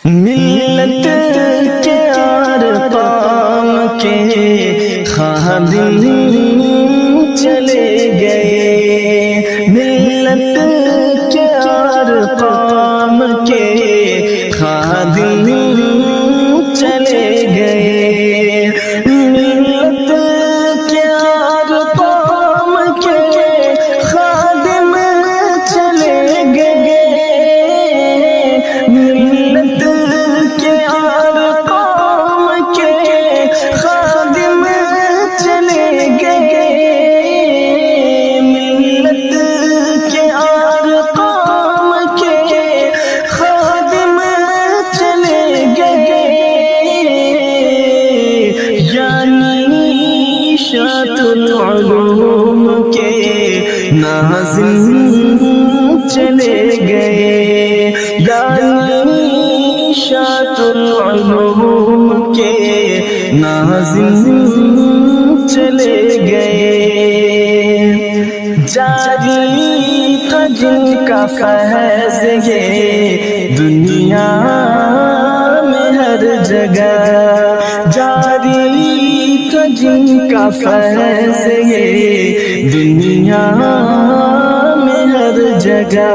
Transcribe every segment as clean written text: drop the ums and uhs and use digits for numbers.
ملت کے ارقام کے خادم چلے گئے، ملت کے ارقام کے خادم چلے گئے، ملت کے ارقام کے خادم چلے گئے، ملت کے ارقام کے خادم چلے گئے، ملت کے ارقام کے خادم چلے گئے، یعنی شاط العلوم کے ناظم چلے گئے، یعنی شاط العلوم کے ناظم چلے گئے، جاری تھا جن کا فیض یہ دنیا میں ہر جگہ، جاری تھا جن کا فیض یہ دنیا میں ہر جگہ،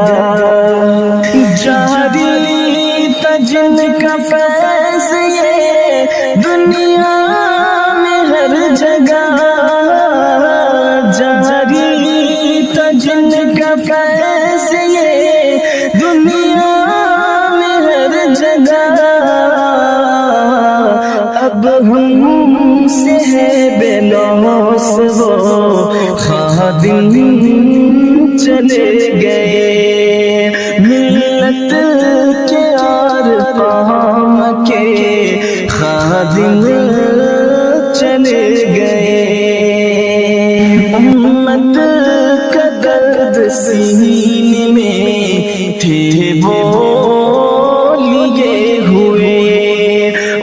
جاری تھا جن کا فیض یہ دنیا میں ہر جگہ، جاری تھا جن کا فیض یہ دنیا میں ہر جگہ، اب ہم سے ہے بے لوث وہ خادم چلے گئے، ملت کے ارقام کے خادم چلے گئے، امت کا درد سینے میں تھے وہ لیے ہوئے،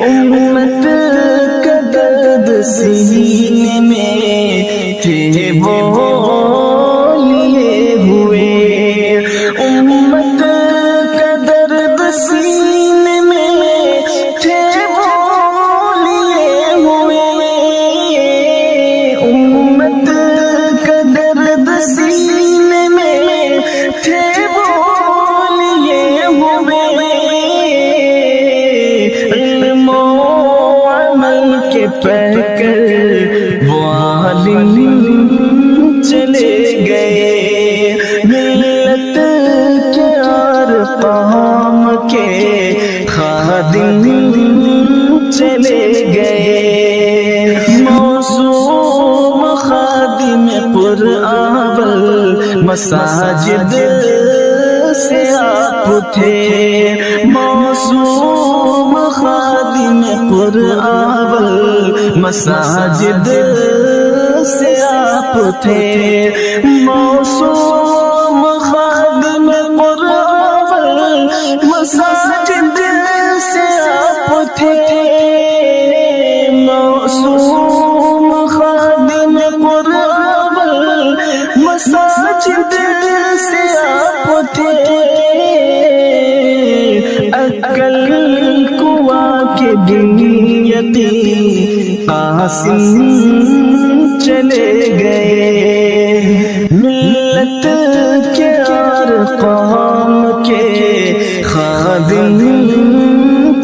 امت کا درد سینے میں تھے وہ لیے ہوئے، امت کا درد سینے میں تھے وہ لیے ہوئے، امت کا درد سینے میں تھے وہ لیے ہوئے، علم و عمل کے پیکر وہ عالم چلے گئے، ملت کے ارقام کے خادم چلے گئے، موسوم خادم قرآن مساجد سے آپ تھے، موسوم خادم قرآن مساجد سے آپ تھے، موسوم خادم قرآن مساجد سے آپ تھے، موسوم خادم قرآن مساجد سے آپ تھے، عقل قوا کے بنیتی قاسم چلے گئے، ملت کے ارقام کے خادم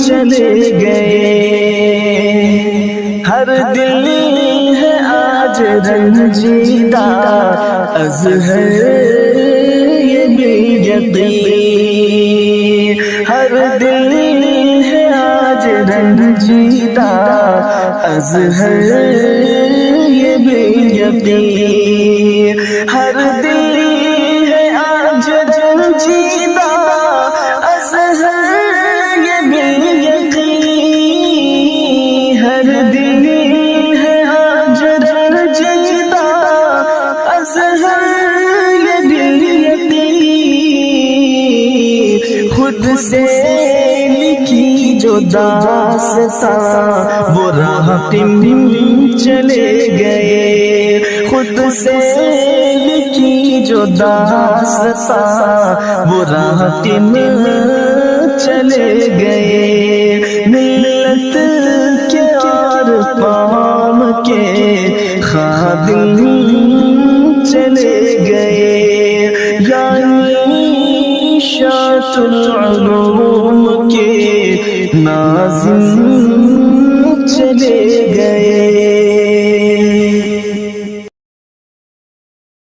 چلے گئے، ہر دل ہے آج رنجیدہ ازہر یہ بھی یقین، ہر دل ہے آج رنجیدہ ازہر یہ بھی یقین، ہر دل ہے آج رنجیدہ ازہر یہ بھی یقین، ہر دل ہے آج رنجیدہ ازہر یہ بھی یقین، خود سے لکھی جو داستاں وہ راہم چلے گئے، خود سے لکھی جو داستاں وہ راہم چلے گئے، کے اور پام کے خادم چلے گئے، یعنی شاۃ العلوم کے ناظم